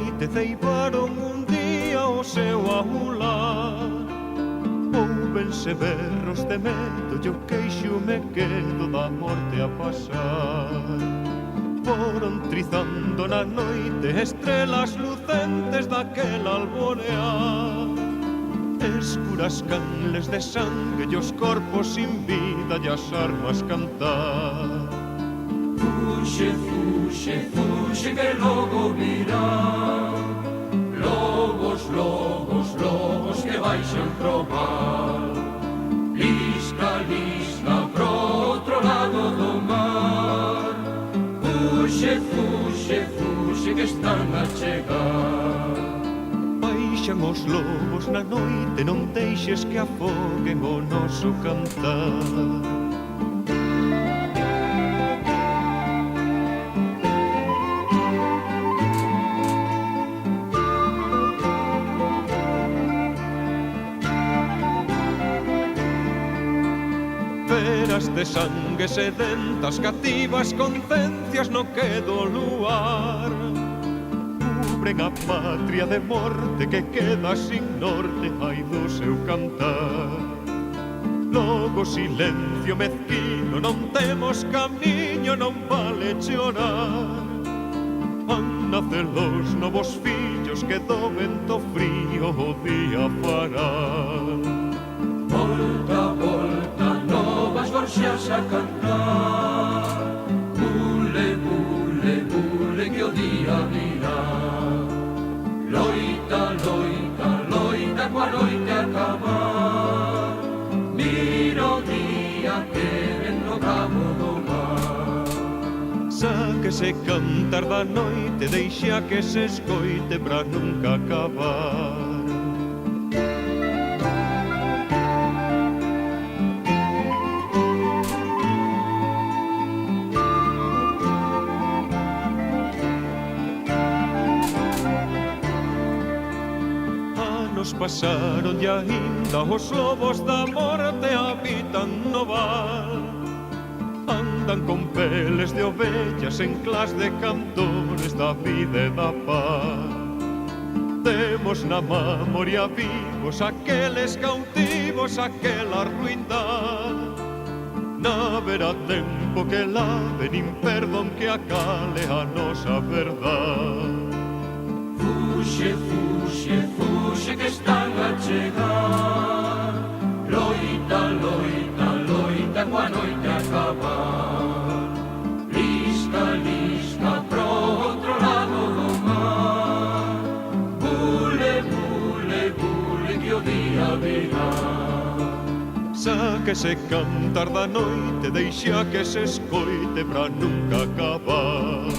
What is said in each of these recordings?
noite ceibaron un día o seu aular. Ouvense berros de medo e o queixo me quedo da morte a pasar. Foron trizando na noite estrelas lucentes daquel alborear. Escuras canles de sangue e os corpos sin vida e as armas cantar. Fuxe, fuxe, fuxe que logo virá. Lobos, lobos, lobos que baixan pro mar. Lisca, lisca pro outro lado do mar. Fuxe, fuxe, fuxe que están a chegar. Baixan os lobos na noite, non deixes que afoguen o noso cantar. Feras de sangue sedentas, cativas conciencias no quedo luar. Cubren a patria de morte que queda sin norte, ai do seu cantar. Logo silencio mezquino, non temos camiño, non vale chorar. Van nacer os novos fillos que do vento frío o día farán. Volta, volta, novas gorxas a cantar. Bule, bule, bule que o día virá. Loita, loita, loita coa noite acabar. Mira o día que ven no cabo do mar. Sáquese cantar da noite, deixa que se escoite pra nunca acabar. Pasaron e ainda os lobos da morte habitan no val. Andan con peles de ovellas en clas de cantores da vida e da paz. Temos na memoria vivos aqueles cautivos, aquela ruindade. Na verá tempo que lave, nin perdón que acale a nosa verdade. Fuxe, fuxe, fuxe que están a chegar. Loita, loita, loita coa noite acabar. Lisca, lisca pro outro lado do mar. Bule, bule, bule que o día virá. Sáquese cantar da noite, deixa que se escoite pra nunca acabar.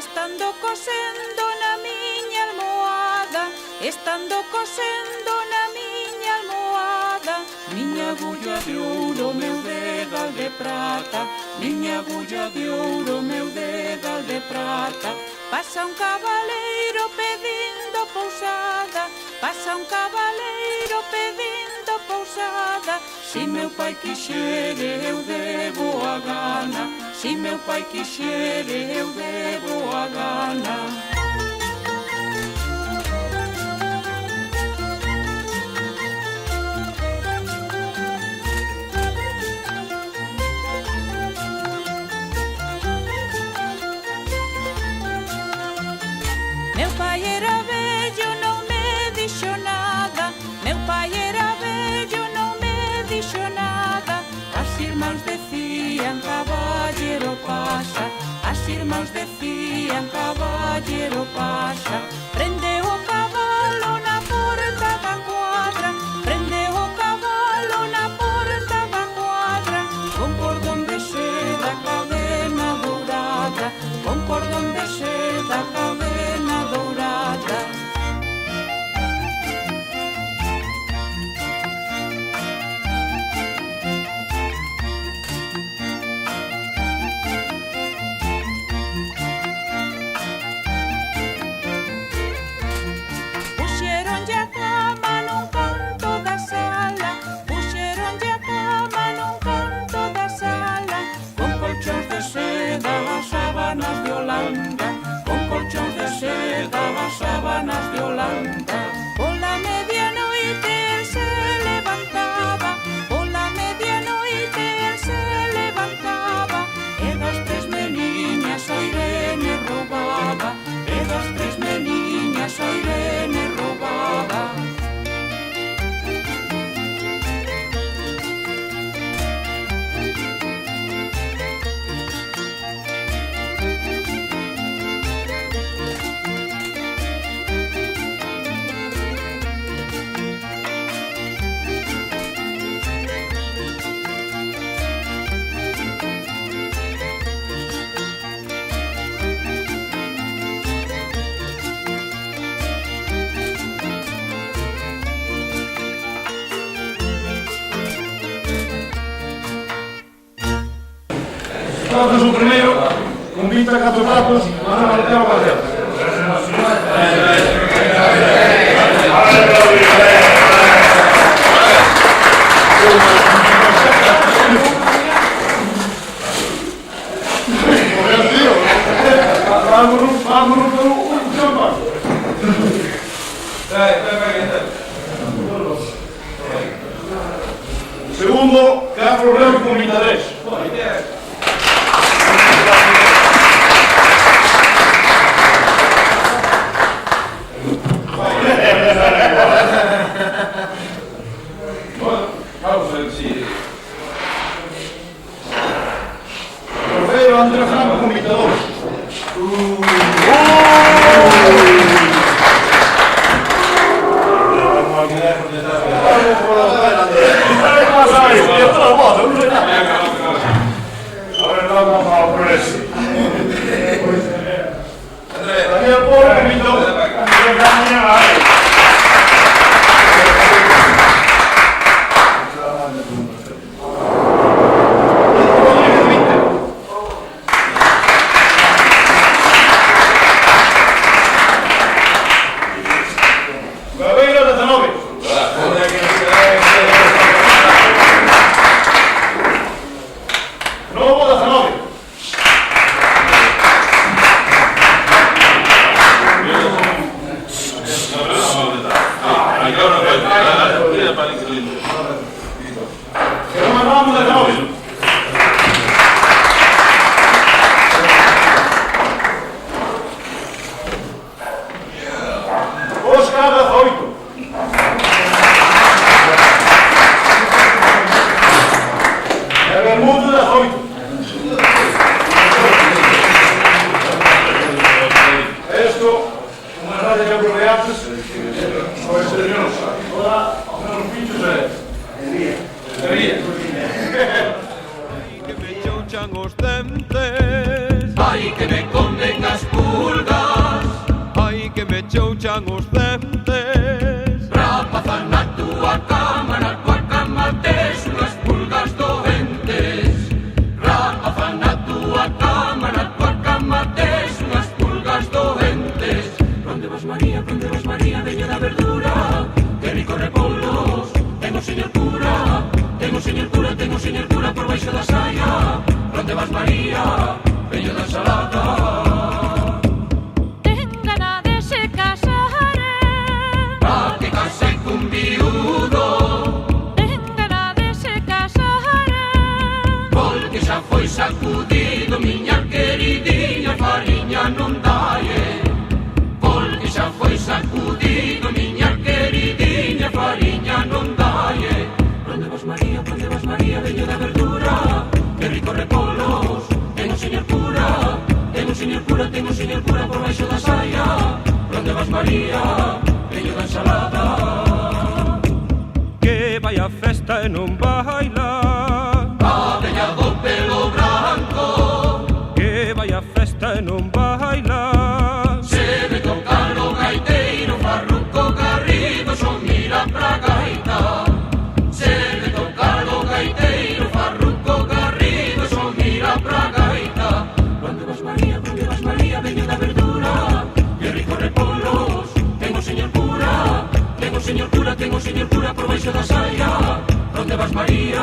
estando cosendo na miña almohada, estando cosendo na miña almohada. Miña agulla de ouro, meu dedal de prata, miña agulla de ouro, meu dedal de prata. Pasa un cabaleiro pedindo pousada, pasa un cabaleiro pedindo pousada. Si meu pai quixere eu debo a gana, si meu pai quixere eu debo a gana. Meu pai era vello, non me dixo nada, meu pai era vello, non me dixo nada. As irmãos decían caballero pasa, as irmãos decían caballero pasa. Prende o cabalo na porta da cuadra, prende o cabalo na porta da cuadra. Con cordón de seda, cadena dourada, con cordón de seda, cadena dourada. Puxeronlle a cama nun canto da sala, puxeronlle a cama nun canto da sala. Con colchóns de seda, as sábanas de Holanda, con colchóns de seda, as sábanas de Holanda. Pola medianoite el se levantaba, pola medianoite el se levantaba. E das tres meniñas a Irene roubaba, e das tres meniñas a Irene roubaba. Todos o primeiro, con 24 pratos, Manuel Martelo Valdez. Vámonos pelo champán. Segundo, Carlos Reu con 23. Terceiro, André Franco con 22. Que me chonchan os dentes, Ai, que me comen as púas. señor cura por baixo da saia. Por onde vas, María? Veño da ensalada. Que vai a festa e non baila, A veña do pelo branco, que vai a festa e non baila. se ve tocar o gaiteiro, Farruco Garrido, son mira pra gaita. Se ve tocar o gaiteiro, Farruco Garrido, son mira pra gaita. Onde vas, María? Veño da verdura, que rico repolos. Tengo señor cura, por baixo da saia. Onde vas, María?